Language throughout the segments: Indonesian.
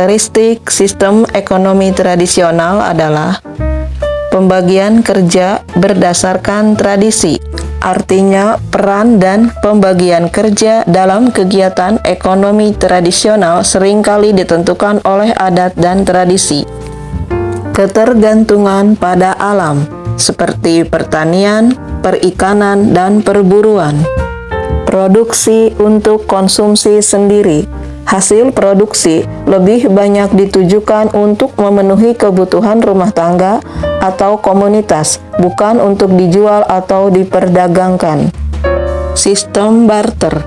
Karakteristik sistem ekonomi tradisional adalah pembagian kerja berdasarkan tradisi. Artinya, peran dan pembagian kerja dalam kegiatan ekonomi tradisional seringkali ditentukan oleh adat dan tradisi. Ketergantungan pada alam, seperti pertanian, perikanan, dan perburuan. Produksi untuk konsumsi sendiri. Hasil produksi lebih banyak ditujukan untuk memenuhi kebutuhan rumah tangga atau komunitas, bukan untuk dijual atau diperdagangkan. Sistem barter.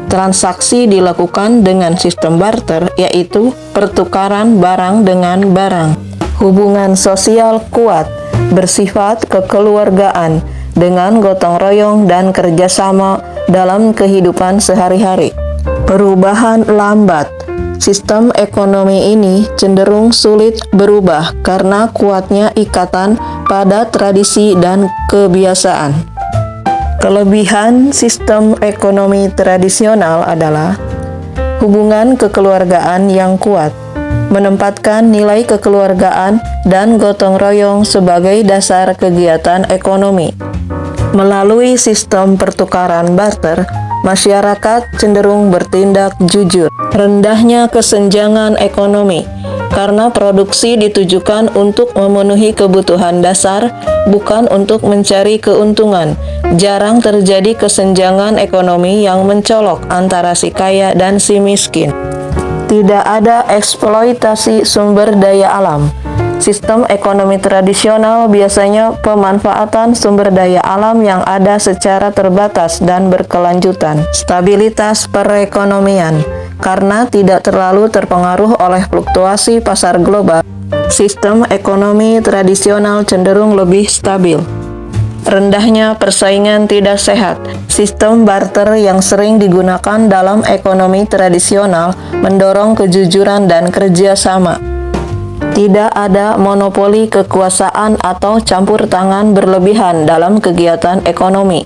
Transaksi dilakukan dengan sistem barter, yaitu pertukaran barang dengan barang. Hubungan sosial kuat, bersifat kekeluargaan, dengan gotong royong dan kerjasama dalam kehidupan sehari-hari. Perubahan lambat. Sistem ekonomi ini cenderung sulit berubah karena kuatnya ikatan pada tradisi dan kebiasaan. Kelebihan sistem ekonomi tradisional adalah hubungan kekeluargaan yang kuat, menempatkan nilai kekeluargaan dan gotong royong sebagai dasar kegiatan ekonomi. Melalui sistem pertukaran barter, masyarakat cenderung bertindak jujur. Rendahnya kesenjangan ekonomi, karena produksi ditujukan untuk memenuhi kebutuhan dasar, bukan untuk mencari keuntungan. Jarang terjadi kesenjangan ekonomi yang mencolok antara si kaya dan si miskin. Tidak ada eksploitasi sumber daya alam. Sistem ekonomi tradisional biasanya pemanfaatan sumber daya alam yang ada secara terbatas dan berkelanjutan. Stabilitas perekonomian. Karena tidak terlalu terpengaruh oleh fluktuasi pasar global, sistem ekonomi tradisional cenderung lebih stabil. Rendahnya persaingan tidak sehat. Sistem barter yang sering digunakan dalam ekonomi tradisional mendorong kejujuran dan kerjasama. Tidak ada monopoli kekuasaan atau campur tangan berlebihan dalam kegiatan ekonomi.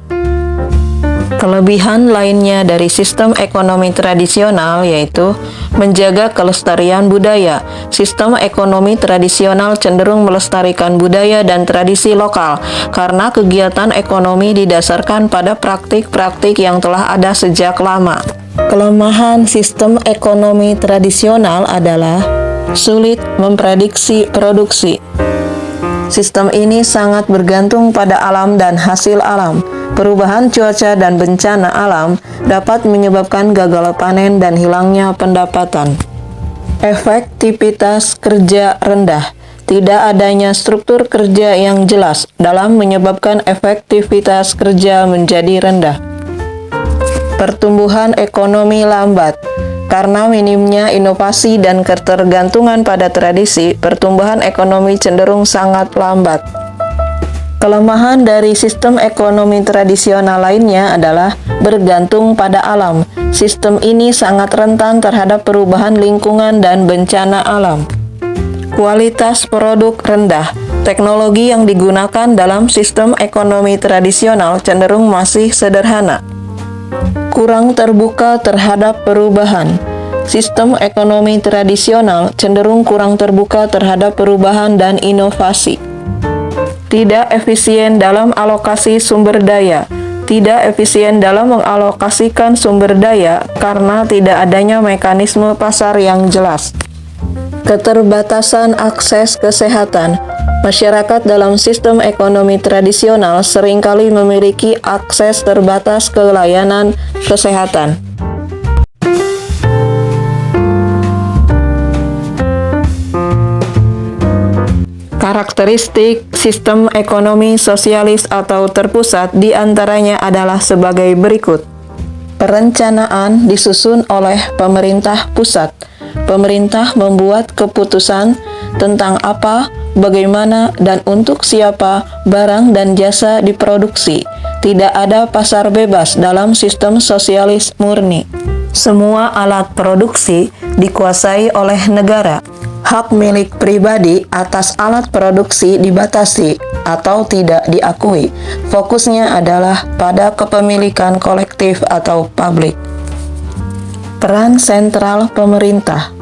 Kelebihan lainnya dari sistem ekonomi tradisional yaitu menjaga kelestarian budaya. Sistem ekonomi tradisional cenderung melestarikan budaya dan tradisi lokal karena kegiatan ekonomi didasarkan pada praktik-praktik yang telah ada sejak lama. Kelemahan sistem ekonomi tradisional adalah sulit memprediksi produksi. Sistem ini sangat bergantung pada alam dan hasil alam. Perubahan cuaca dan bencana alam dapat menyebabkan gagal panen dan hilangnya pendapatan. Efektivitas kerja rendah. Tidak adanya struktur kerja yang jelas dalam menyebabkan efektivitas kerja menjadi rendah. Pertumbuhan ekonomi lambat. Karena minimnya inovasi dan ketergantungan pada tradisi, pertumbuhan ekonomi cenderung sangat lambat. Kelemahan dari sistem ekonomi tradisional lainnya adalah bergantung pada alam. Sistem ini sangat rentan terhadap perubahan lingkungan dan bencana alam. Kualitas produk rendah. Teknologi yang digunakan dalam sistem ekonomi tradisional cenderung masih sederhana. Kurang terbuka terhadap perubahan. Sistem ekonomi tradisional cenderung kurang terbuka terhadap perubahan dan inovasi. Tidak efisien dalam alokasi sumber daya. Tidak efisien dalam mengalokasikan sumber daya karena tidak adanya mekanisme pasar yang jelas. Keterbatasan akses kesehatan. Masyarakat dalam sistem ekonomi tradisional seringkali memiliki akses terbatas ke layanan kesehatan. Karakteristik sistem ekonomi sosialis atau terpusat diantaranya adalah sebagai berikut. Perencanaan disusun oleh pemerintah pusat. Pemerintah membuat keputusan tentang apa, bagaimana, dan untuk siapa barang dan jasa diproduksi. Tidak ada pasar bebas dalam sistem sosialis murni. Semua alat produksi dikuasai oleh negara. Hak milik pribadi atas alat produksi dibatasi atau tidak diakui. Fokusnya adalah pada kepemilikan kolektif atau publik. Peran sentral pemerintah.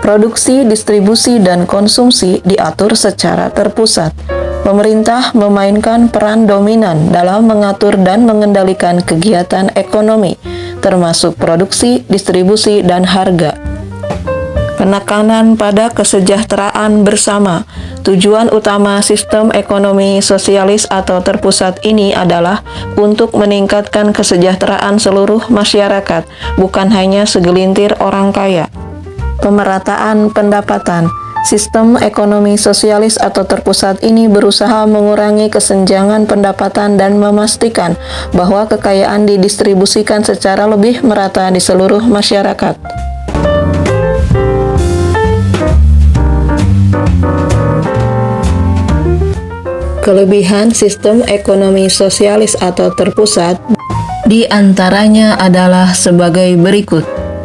Produksi, distribusi, dan konsumsi diatur secara terpusat. Pemerintah memainkan peran dominan dalam mengatur dan mengendalikan kegiatan ekonomi, termasuk produksi, distribusi, dan harga. Penekanan pada kesejahteraan bersama. Tujuan utama sistem ekonomi sosialis atau terpusat ini adalah untuk meningkatkan kesejahteraan seluruh masyarakat, bukan hanya segelintir orang kaya. Pemerataan pendapatan. Sistem ekonomi sosialis atau terpusat ini berusaha mengurangi kesenjangan pendapatan dan memastikan bahwa kekayaan didistribusikan secara lebih merata di seluruh masyarakat. Kelebihan sistem ekonomi sosialis atau terpusat di antaranya adalah sebagai berikut.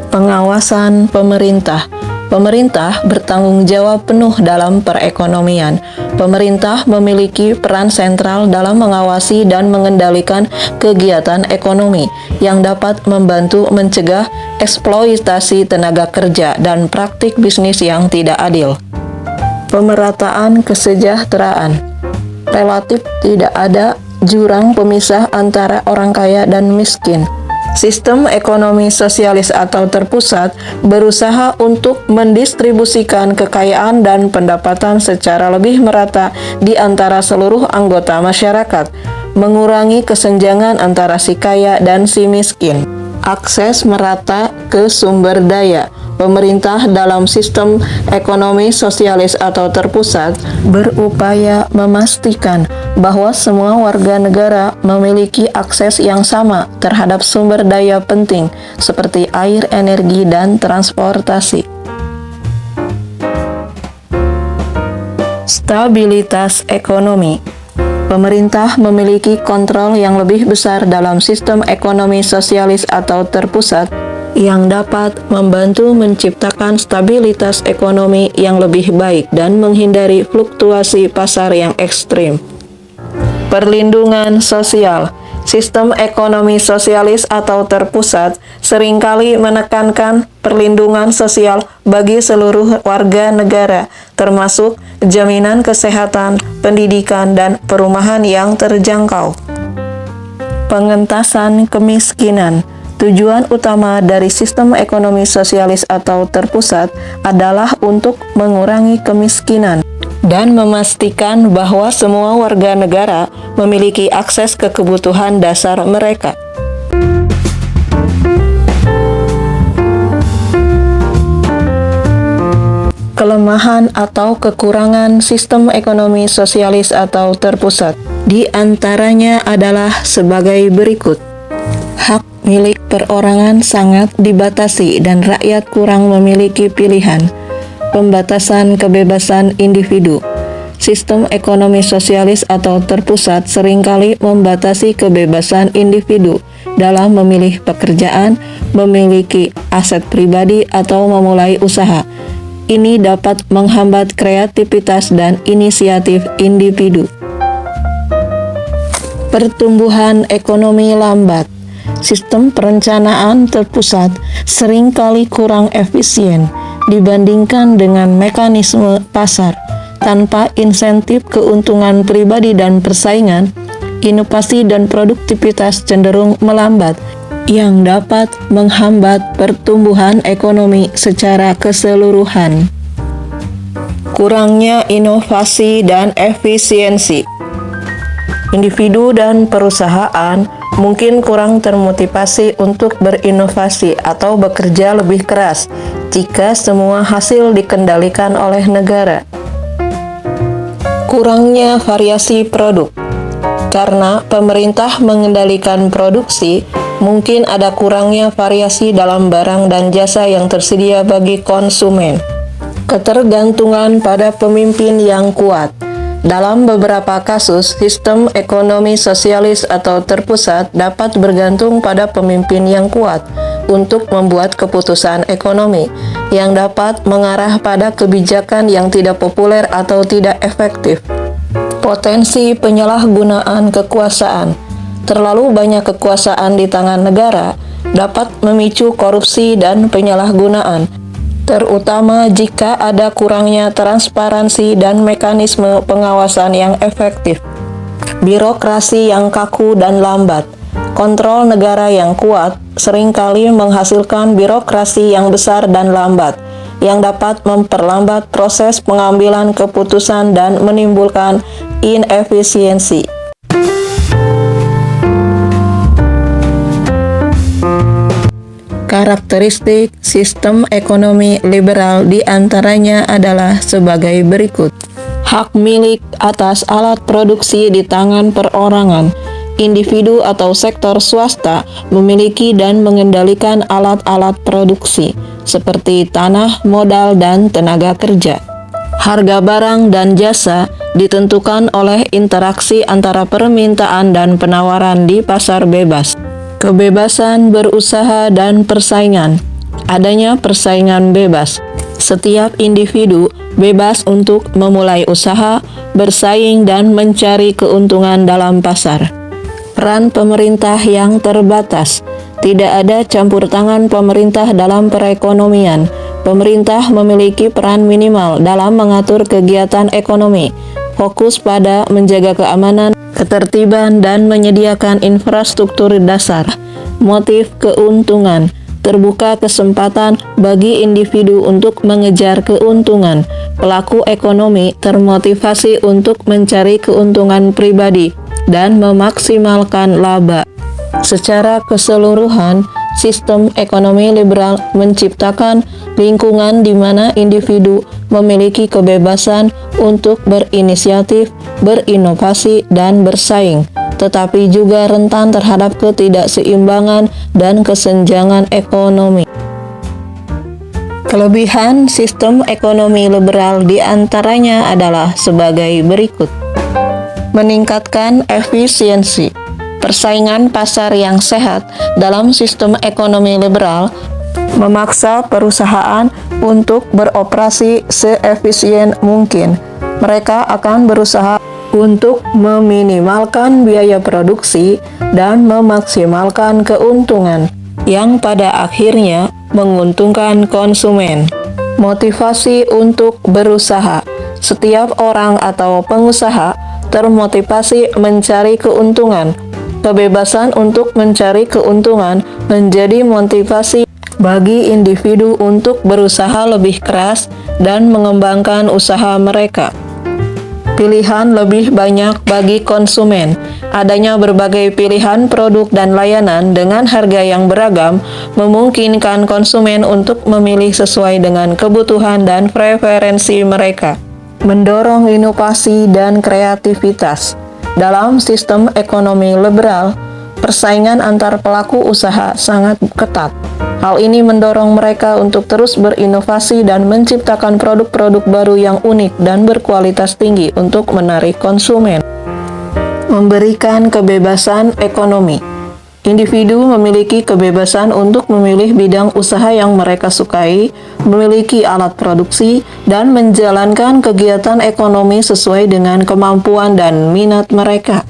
Pengawasan pemerintah. Pemerintah bertanggung jawab penuh dalam perekonomian. Pemerintah memiliki peran sentral dalam mengawasi dan mengendalikan kegiatan ekonomi yang dapat membantu mencegah eksploitasi tenaga kerja dan praktik bisnis yang tidak adil. Pemerataan kesejahteraan. Relatif tidak ada jurang pemisah antara orang kaya dan miskin. Sistem ekonomi sosialis atau terpusat berusaha untuk mendistribusikan kekayaan dan pendapatan secara lebih merata di antara seluruh anggota masyarakat, mengurangi kesenjangan antara si kaya dan si miskin. Akses merata ke sumber daya. Pemerintah dalam sistem ekonomi sosialis atau terpusat berupaya memastikan bahwa semua warga negara memiliki akses yang sama terhadap sumber daya penting seperti air, energi, dan transportasi. Stabilitas ekonomi. Pemerintah memiliki kontrol yang lebih besar dalam sistem ekonomi sosialis atau terpusat yang dapat membantu menciptakan stabilitas ekonomi yang lebih baik dan menghindari fluktuasi pasar yang ekstrim. Perlindungan sosial. Sistem ekonomi sosialis atau terpusat seringkali menekankan perlindungan sosial bagi seluruh warga negara, termasuk jaminan kesehatan, pendidikan, dan perumahan yang terjangkau. Pengentasan kemiskinan. Tujuan utama dari sistem ekonomi sosialis atau terpusat adalah untuk mengurangi kemiskinan dan memastikan bahwa semua warga negara memiliki akses ke kebutuhan dasar mereka. Kelemahan atau kekurangan sistem ekonomi sosialis atau terpusat di antaranya adalah sebagai berikut. Hak milik perorangan sangat dibatasi dan rakyat kurang memiliki pilihan. Pembatasan kebebasan individu. Sistem ekonomi sosialis atau terpusat seringkali membatasi kebebasan individu dalam memilih pekerjaan, memiliki aset pribadi, atau memulai usaha. Ini dapat menghambat kreativitas dan inisiatif individu. Pertumbuhan ekonomi lambat. Sistem perencanaan terpusat seringkali kurang efisien dibandingkan dengan mekanisme pasar. Tanpa insentif keuntungan pribadi dan persaingan, inovasi dan produktivitas cenderung melambat, yang dapat menghambat pertumbuhan ekonomi secara keseluruhan. Kurangnya inovasi dan efisiensi. Individu dan perusahaan mungkin kurang termotivasi untuk berinovasi atau bekerja lebih keras jika semua hasil dikendalikan oleh negara. Kurangnya variasi produk. Karena pemerintah mengendalikan produksi, mungkin ada kurangnya variasi dalam barang dan jasa yang tersedia bagi konsumen. Ketergantungan pada pemimpin yang kuat. Dalam beberapa kasus, sistem ekonomi sosialis atau terpusat dapat bergantung pada pemimpin yang kuat untuk membuat keputusan ekonomi yang dapat mengarah pada kebijakan yang tidak populer atau tidak efektif. Potensi penyalahgunaan kekuasaan. Terlalu banyak kekuasaan di tangan negara dapat memicu korupsi dan penyalahgunaan. terutama jika ada kurangnya transparansi dan mekanisme pengawasan yang efektif. Birokrasi yang kaku dan lambat. Kontrol negara yang kuat seringkali menghasilkan birokrasi yang besar dan lambat, yang dapat memperlambat proses pengambilan keputusan dan menimbulkan inefisiensi. Karakteristik sistem ekonomi liberal diantaranya adalah sebagai berikut. Hak milik atas alat produksi di tangan perorangan. Individu atau sektor swasta memiliki dan mengendalikan alat-alat produksi, seperti tanah, modal, dan tenaga kerja. Harga barang dan jasa ditentukan oleh interaksi antara permintaan dan penawaran di pasar bebas. Kebebasan berusaha dan persaingan. Adanya persaingan bebas. Setiap individu bebas untuk memulai usaha, bersaing, dan mencari keuntungan dalam pasar. Peran pemerintah yang terbatas. Tidak ada campur tangan pemerintah dalam perekonomian. Pemerintah memiliki peran minimal dalam mengatur kegiatan ekonomi, fokus pada menjaga keamanan, ketertiban, dan menyediakan infrastruktur dasar. Motif keuntungan. Terbuka kesempatan bagi individu untuk mengejar keuntungan. Pelaku ekonomi termotivasi untuk mencari keuntungan pribadi dan memaksimalkan laba. Secara keseluruhan, sistem ekonomi liberal menciptakan lingkungan di mana individu memiliki kebebasan untuk berinisiatif, berinovasi, dan bersaing, tetapi juga rentan terhadap ketidakseimbangan dan kesenjangan ekonomi. Kelebihan sistem ekonomi liberal diantaranya adalah sebagai berikut. Meningkatkan efisiensi. Persaingan pasar yang sehat dalam sistem ekonomi liberal memaksa perusahaan untuk beroperasi seefisien mungkin. Mereka akan berusaha untuk meminimalkan biaya produksi dan memaksimalkan keuntungan, yang pada akhirnya menguntungkan konsumen. Motivasi untuk berusaha. Setiap orang atau pengusaha termotivasi mencari keuntungan. Kebebasan untuk mencari keuntungan menjadi motivasi bagi individu untuk berusaha lebih keras dan mengembangkan usaha mereka. Pilihan lebih banyak bagi konsumen. Adanya berbagai pilihan produk dan layanan dengan harga yang beragam memungkinkan konsumen untuk memilih sesuai dengan kebutuhan dan preferensi mereka. Mendorong inovasi dan kreativitas. Dalam sistem ekonomi liberal, persaingan antar pelaku usaha sangat ketat. Hal ini mendorong mereka untuk terus berinovasi dan menciptakan produk-produk baru yang unik dan berkualitas tinggi untuk menarik konsumen. Memberikan kebebasan ekonomi. Individu memiliki kebebasan untuk memilih bidang usaha yang mereka sukai, memiliki alat produksi, dan menjalankan kegiatan ekonomi sesuai dengan kemampuan dan minat mereka.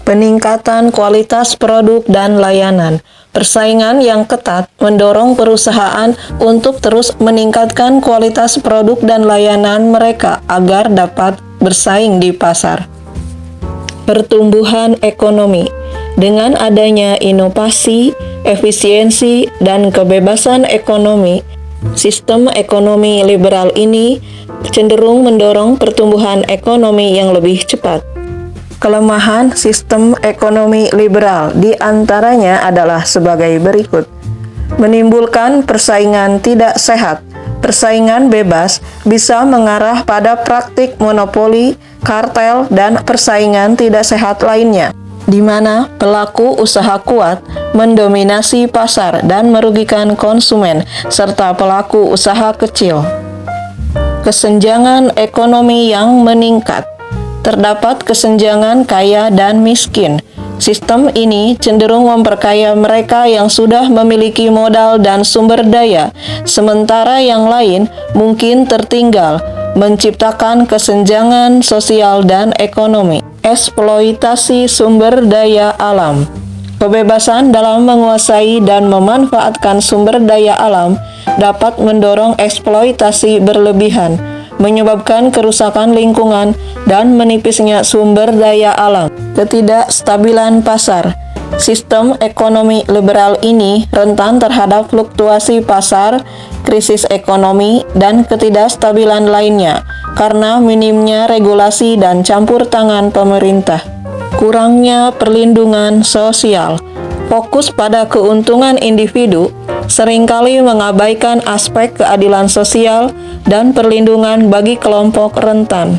Peningkatan kualitas produk dan layanan. Persaingan yang ketat mendorong perusahaan untuk terus meningkatkan kualitas produk dan layanan mereka agar dapat bersaing di pasar. Pertumbuhan ekonomi. Dengan adanya inovasi, efisiensi, dan kebebasan ekonomi, sistem ekonomi liberal ini cenderung mendorong pertumbuhan ekonomi yang lebih cepat. Kelemahan sistem ekonomi liberal diantaranya adalah sebagai berikut. Menimbulkan persaingan tidak sehat. Persaingan bebas bisa mengarah pada praktik monopoli, kartel, dan persaingan tidak sehat lainnya, di mana pelaku usaha kuat mendominasi pasar dan merugikan konsumen serta pelaku usaha kecil. Kesenjangan ekonomi yang meningkat. Terdapat kesenjangan kaya dan miskin. Sistem ini cenderung memperkaya mereka yang sudah memiliki modal dan sumber daya, sementara yang lain mungkin tertinggal, menciptakan kesenjangan sosial dan ekonomi. Eksploitasi sumber daya alam. Kebebasan dalam menguasai dan memanfaatkan sumber daya alam dapat mendorong eksploitasi berlebihan, menyebabkan kerusakan lingkungan dan menipisnya sumber daya alam. Ketidakstabilan pasar. Sistem ekonomi liberal ini rentan terhadap fluktuasi pasar, krisis ekonomi, dan ketidakstabilan lainnya karena minimnya regulasi dan campur tangan pemerintah. Kurangnya perlindungan sosial. Fokus pada keuntungan individu seringkali mengabaikan aspek keadilan sosial dan perlindungan bagi kelompok rentan.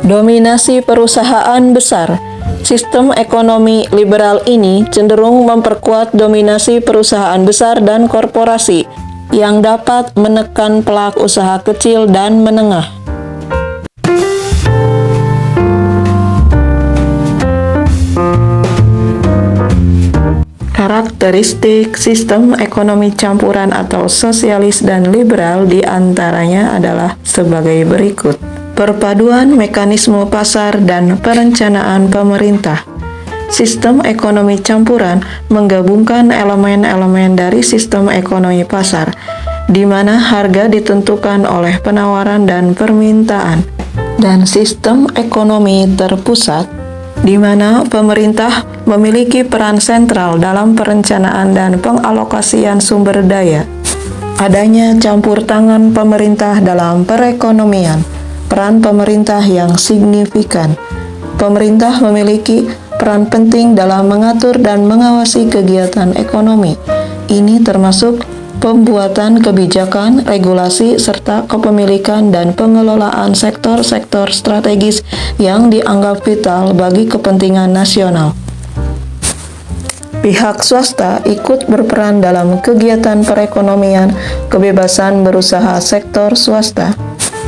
Dominasi perusahaan besar. Sistem ekonomi liberal ini cenderung memperkuat dominasi perusahaan besar dan korporasi yang dapat menekan pelaku usaha kecil dan menengah. Karakteristik sistem ekonomi campuran atau sosialis dan liberal diantaranya adalah sebagai berikut. Perpaduan mekanisme pasar dan perencanaan pemerintah. Sistem ekonomi campuran menggabungkan elemen-elemen dari sistem ekonomi pasar, di mana harga ditentukan oleh penawaran dan permintaan, dan sistem ekonomi terpusat, di mana pemerintah memiliki peran sentral dalam perencanaan dan pengalokasian sumber daya. Adanya campur tangan pemerintah dalam perekonomian. Peran pemerintah yang signifikan. Pemerintah memiliki peran penting dalam mengatur dan mengawasi kegiatan ekonomi. Ini termasuk pembuatan kebijakan, regulasi, serta kepemilikan dan pengelolaan sektor-sektor strategis yang dianggap vital bagi kepentingan nasional. Pihak swasta ikut berperan dalam kegiatan perekonomian, kebebasan berusaha sektor swasta.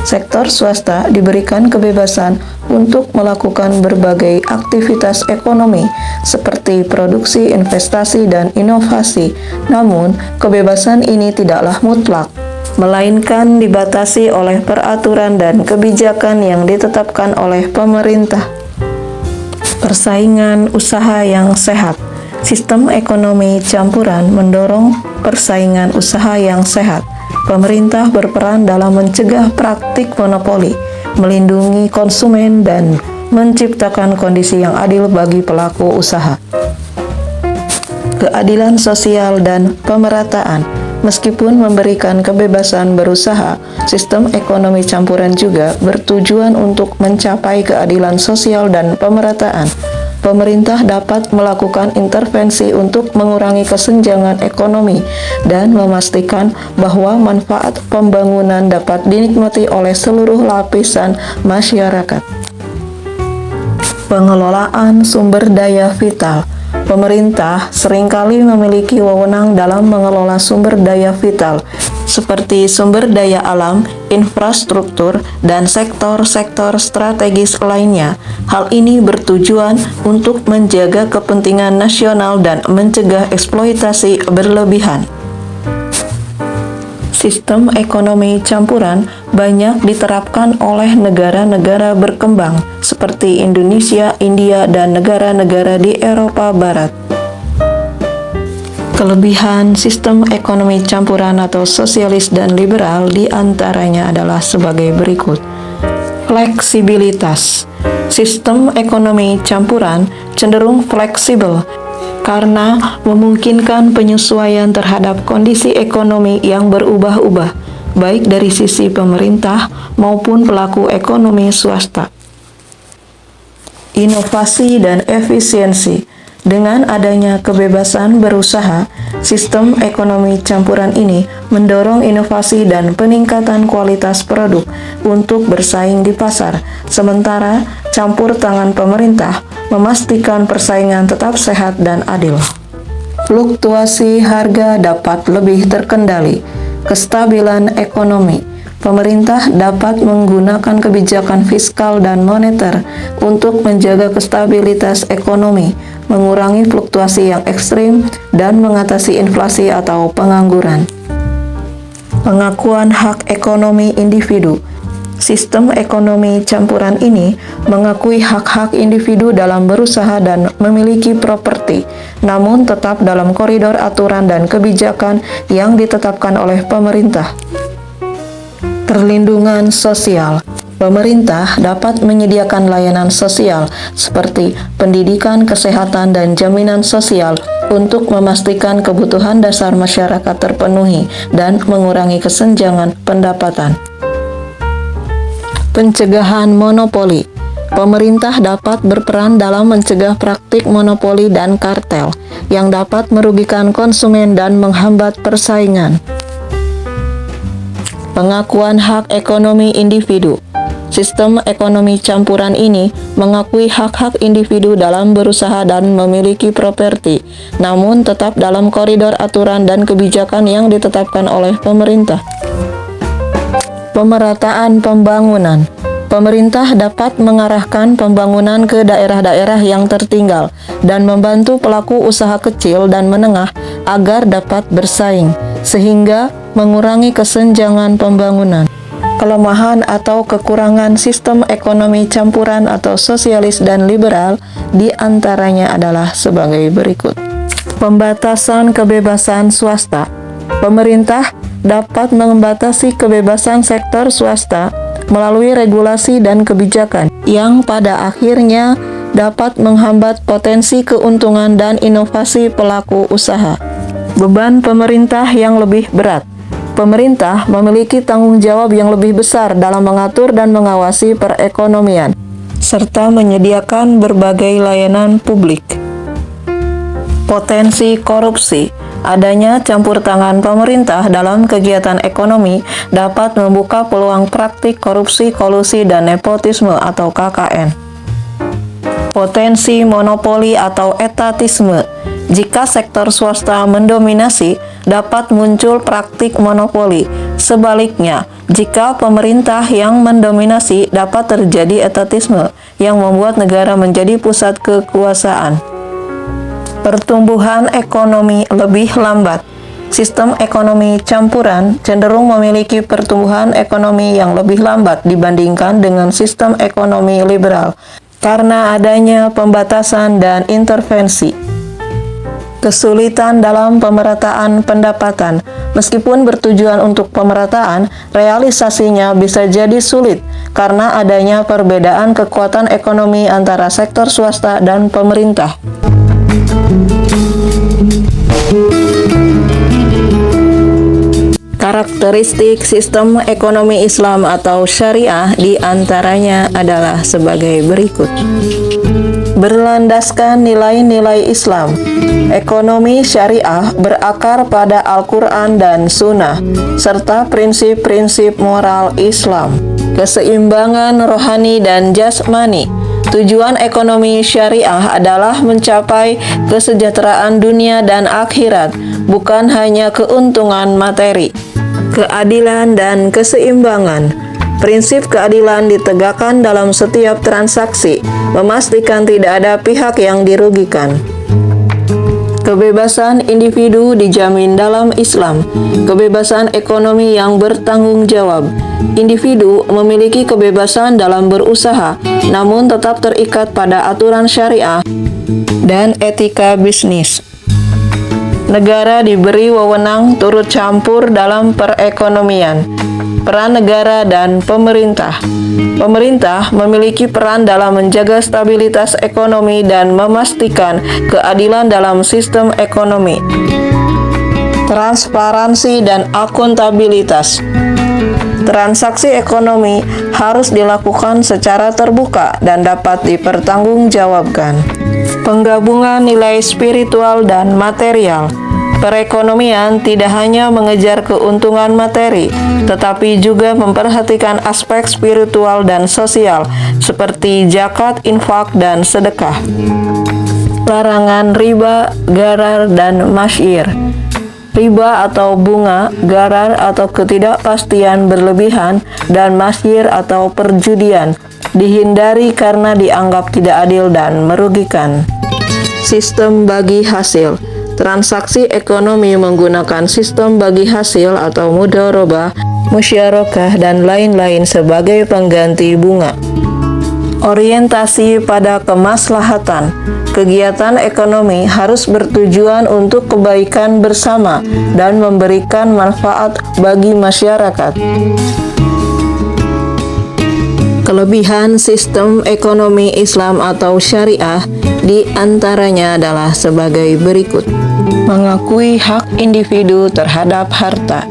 Sektor swasta diberikan kebebasan untuk melakukan berbagai aktivitas ekonomi seperti produksi, investasi, dan inovasi. Namun, kebebasan ini tidaklah mutlak, melainkan dibatasi oleh peraturan dan kebijakan yang ditetapkan oleh pemerintah. Persaingan usaha yang sehat. Sistem ekonomi campuran mendorong persaingan usaha yang sehat. Pemerintah berperan dalam mencegah praktik monopoli, melindungi konsumen, dan menciptakan kondisi yang adil bagi pelaku usaha. Keadilan sosial dan pemerataan. Meskipun memberikan kebebasan berusaha, sistem ekonomi campuran juga bertujuan untuk mencapai keadilan sosial dan pemerataan. Pemerintah dapat melakukan intervensi untuk mengurangi kesenjangan ekonomi dan memastikan bahwa manfaat pembangunan dapat dinikmati oleh seluruh lapisan masyarakat. Pengelolaan sumber daya vital. Pemerintah seringkali memiliki wewenang dalam mengelola sumber daya vital, seperti sumber daya alam, infrastruktur, dan sektor-sektor strategis lainnya. Hal ini bertujuan untuk menjaga kepentingan nasional dan mencegah eksploitasi berlebihan. Sistem ekonomi campuran banyak diterapkan oleh negara-negara berkembang seperti Indonesia, India, dan negara-negara di Eropa Barat. Kelebihan sistem ekonomi campuran atau sosialis dan liberal diantaranya adalah sebagai berikut. Fleksibilitas. Sistem ekonomi campuran cenderung fleksibel karena memungkinkan penyesuaian terhadap kondisi ekonomi yang berubah-ubah, baik dari sisi pemerintah maupun pelaku ekonomi swasta. Inovasi dan efisiensi. Dengan adanya kebebasan berusaha, sistem ekonomi campuran ini mendorong inovasi dan peningkatan kualitas produk untuk bersaing di pasar, sementara campur tangan pemerintah memastikan persaingan tetap sehat dan adil. Fluktuasi harga dapat lebih terkendali. Kestabilan ekonomi. Pemerintah dapat menggunakan kebijakan fiskal dan moneter untuk menjaga kestabilitas ekonomi, mengurangi fluktuasi yang ekstrim, dan mengatasi inflasi atau pengangguran. Pengakuan hak ekonomi individu. Sistem ekonomi campuran ini mengakui hak-hak individu dalam berusaha dan memiliki properti, namun tetap dalam koridor aturan dan kebijakan yang ditetapkan oleh pemerintah. Perlindungan sosial. Pemerintah dapat menyediakan layanan sosial seperti pendidikan, kesehatan, dan jaminan sosial untuk memastikan kebutuhan dasar masyarakat terpenuhi dan mengurangi kesenjangan pendapatan. Pencegahan monopoli. Pemerintah dapat berperan dalam mencegah praktik monopoli dan kartel yang dapat merugikan konsumen dan menghambat persaingan. Pengakuan hak ekonomi individu. Sistem ekonomi campuran ini mengakui hak-hak individu dalam berusaha dan memiliki properti, namun tetap dalam koridor aturan dan kebijakan yang ditetapkan oleh pemerintah. Pemerataan pembangunan. Pemerintah dapat mengarahkan pembangunan ke daerah-daerah yang tertinggal dan membantu pelaku usaha kecil dan menengah agar dapat bersaing, sehingga mengurangi kesenjangan pembangunan. Kelemahan atau kekurangan sistem ekonomi campuran atau sosialis dan liberal diantaranya adalah sebagai berikut. Pembatasan kebebasan swasta. Pemerintah dapat membatasi kebebasan sektor swasta melalui regulasi dan kebijakan yang pada akhirnya dapat menghambat potensi keuntungan dan inovasi pelaku usaha. Beban pemerintah yang lebih berat. Pemerintah memiliki tanggung jawab yang lebih besar dalam mengatur dan mengawasi perekonomian, serta menyediakan berbagai layanan publik. Potensi korupsi. Adanya campur tangan pemerintah dalam kegiatan ekonomi dapat membuka peluang praktik korupsi, kolusi, dan nepotisme atau KKN. Potensi monopoli atau etatisme. Jika sektor swasta mendominasi, dapat muncul praktik monopoli. Sebaliknya, jika pemerintah yang mendominasi, dapat terjadi etatisme yang membuat negara menjadi pusat kekuasaan. Pertumbuhan ekonomi lebih lambat. Sistem ekonomi campuran cenderung memiliki pertumbuhan ekonomi yang lebih lambat dibandingkan dengan sistem ekonomi liberal karena adanya pembatasan dan intervensi. Kesulitan dalam pemerataan pendapatan. Meskipun bertujuan untuk pemerataan, realisasinya bisa jadi sulit karena adanya perbedaan kekuatan ekonomi antara sektor swasta dan pemerintah. Karakteristik sistem ekonomi Islam atau syariah diantaranya adalah sebagai berikut. Berlandaskan nilai-nilai Islam. Ekonomi syariah berakar pada Al-Quran dan Sunnah, serta prinsip-prinsip moral Islam, keseimbangan rohani dan jasmani. Tujuan ekonomi syariah adalah mencapai kesejahteraan dunia dan akhirat, bukan hanya keuntungan materi. Keadilan dan keseimbangan. Prinsip keadilan ditegakkan dalam setiap transaksi, memastikan tidak ada pihak yang dirugikan. Kebebasan individu dijamin dalam Islam. Kebebasan ekonomi yang bertanggung jawab. Individu memiliki kebebasan dalam berusaha, namun tetap terikat pada aturan syariah dan etika bisnis. Negara diberi wewenang turut campur dalam perekonomian. Peran negara dan pemerintah. Pemerintah memiliki peran dalam menjaga stabilitas ekonomi dan memastikan keadilan dalam sistem ekonomi. Transparansi dan akuntabilitas. Transaksi ekonomi harus dilakukan secara terbuka dan dapat dipertanggungjawabkan. Penggabungan nilai spiritual dan material. Perekonomian tidak hanya mengejar keuntungan materi, tetapi juga memperhatikan aspek spiritual dan sosial, seperti zakat, infak, dan sedekah. Larangan riba, gharar, dan masyir. Riba atau bunga, gharar atau ketidakpastian berlebihan, dan masyir atau perjudian dihindari karena dianggap tidak adil dan merugikan. Sistem bagi hasil. Transaksi ekonomi menggunakan sistem bagi hasil atau mudharabah musyarakah, dan lain-lain sebagai pengganti bunga. Orientasi pada kemaslahatan. Kegiatan ekonomi harus bertujuan untuk kebaikan bersama dan memberikan manfaat bagi masyarakat. Kelebihan sistem ekonomi Islam atau syariah di antaranya adalah sebagai berikut. Mengakui hak individu terhadap harta,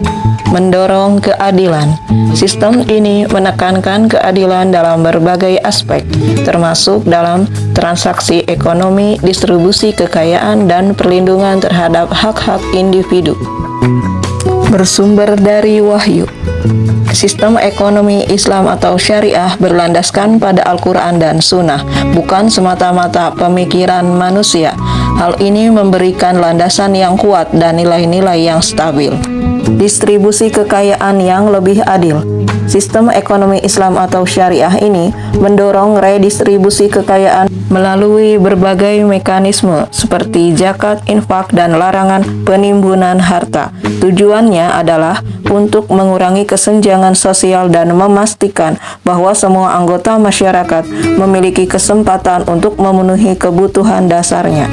mendorong keadilan. Sistem ini menekankan keadilan dalam berbagai aspek, termasuk dalam transaksi ekonomi, distribusi kekayaan, dan perlindungan terhadap hak-hak individu. Bersumber dari Wahyu. Sistem ekonomi Islam atau syariah berlandaskan pada Al-Quran dan Sunnah, bukan semata-mata pemikiran manusia. Hal ini memberikan landasan yang kuat dan nilai-nilai yang stabil. Distribusi kekayaan yang lebih adil. Sistem ekonomi Islam atau syariah ini mendorong redistribusi kekayaan melalui berbagai mekanisme seperti zakat, infak, dan larangan penimbunan harta. Tujuannya adalah untuk mengurangi kesenjangan sosial dan memastikan bahwa semua anggota masyarakat memiliki kesempatan untuk memenuhi kebutuhan dasarnya.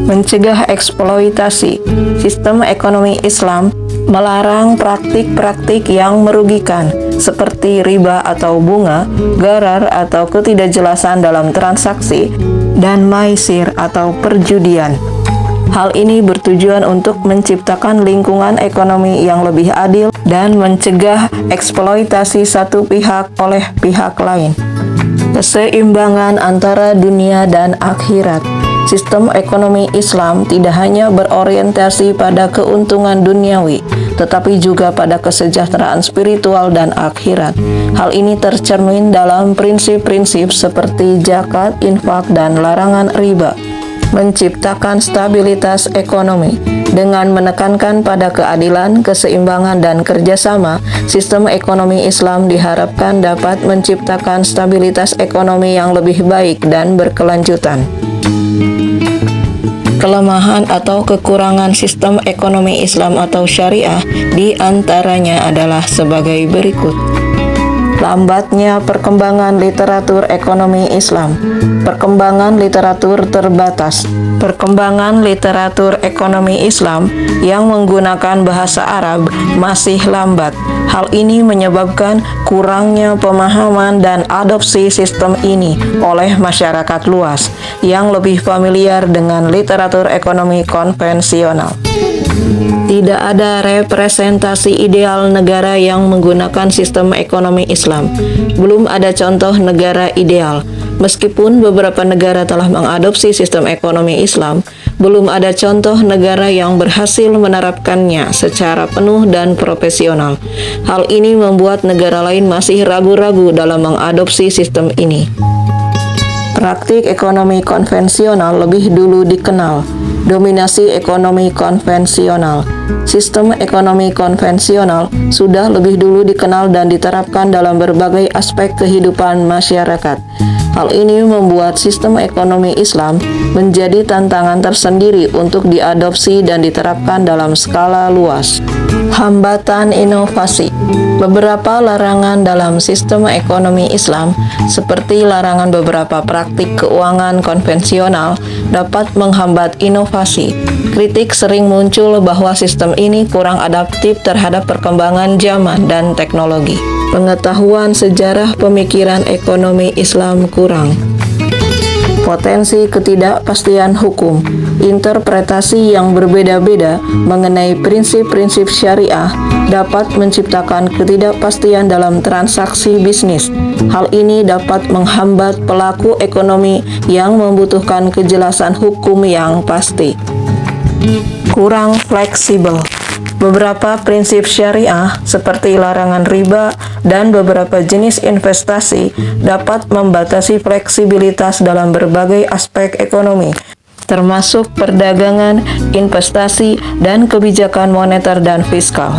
Mencegah eksploitasi. Sistem ekonomi Islam melarang praktik-praktik yang merugikan seperti riba atau bunga, gharar atau ketidakjelasan dalam transaksi, dan maisir atau perjudian. Hal ini bertujuan untuk menciptakan lingkungan ekonomi yang lebih adil dan mencegah eksploitasi satu pihak oleh pihak lain. Keseimbangan antara dunia dan akhirat. Sistem ekonomi Islam tidak hanya berorientasi pada keuntungan duniawi, tetapi juga pada kesejahteraan spiritual dan akhirat. Hal ini tercermin dalam prinsip-prinsip seperti zakat, infak, dan larangan riba. Menciptakan stabilitas ekonomi. Dengan menekankan pada keadilan, keseimbangan, dan kerjasama, sistem ekonomi Islam diharapkan dapat menciptakan stabilitas ekonomi yang lebih baik dan berkelanjutan. Kelemahan atau kekurangan sistem ekonomi Islam atau syariah di antaranya adalah sebagai berikut. Lambatnya perkembangan literatur ekonomi Islam. Perkembangan literatur terbatas. Perkembangan literatur ekonomi Islam yang menggunakan bahasa Arab masih lambat. Hal ini menyebabkan kurangnya pemahaman dan adopsi sistem ini oleh masyarakat luas yang lebih familiar dengan literatur ekonomi konvensional. Tidak ada representasi ideal negara yang menggunakan sistem ekonomi Islam. Belum ada contoh negara ideal. Meskipun beberapa negara telah mengadopsi sistem ekonomi Islam, belum ada contoh negara yang berhasil menerapkannya secara penuh dan profesional. Hal ini membuat negara lain masih ragu-ragu dalam mengadopsi sistem ini. Praktik ekonomi konvensional lebih dulu dikenal. Dominasi ekonomi konvensional. Sistem ekonomi konvensional sudah lebih dulu dikenal dan diterapkan dalam berbagai aspek kehidupan masyarakat. Hal ini membuat sistem ekonomi Islam menjadi tantangan tersendiri untuk diadopsi dan diterapkan dalam skala luas. Hambatan inovasi. Beberapa larangan dalam sistem ekonomi Islam, seperti larangan beberapa praktik keuangan konvensional, dapat menghambat inovasi. Kritik sering muncul bahwa sistem ini kurang adaptif terhadap perkembangan zaman dan teknologi. Pengetahuan sejarah pemikiran ekonomi Islam kurang. Potensi ketidakpastian hukum. Interpretasi yang berbeda-beda mengenai prinsip-prinsip syariah dapat menciptakan ketidakpastian dalam transaksi bisnis. Hal ini dapat menghambat pelaku ekonomi yang membutuhkan kejelasan hukum yang pasti. Kurang fleksibel. Beberapa prinsip syariah seperti larangan riba dan beberapa jenis investasi dapat membatasi fleksibilitas dalam berbagai aspek ekonomi, termasuk perdagangan, investasi, dan kebijakan moneter dan fiskal.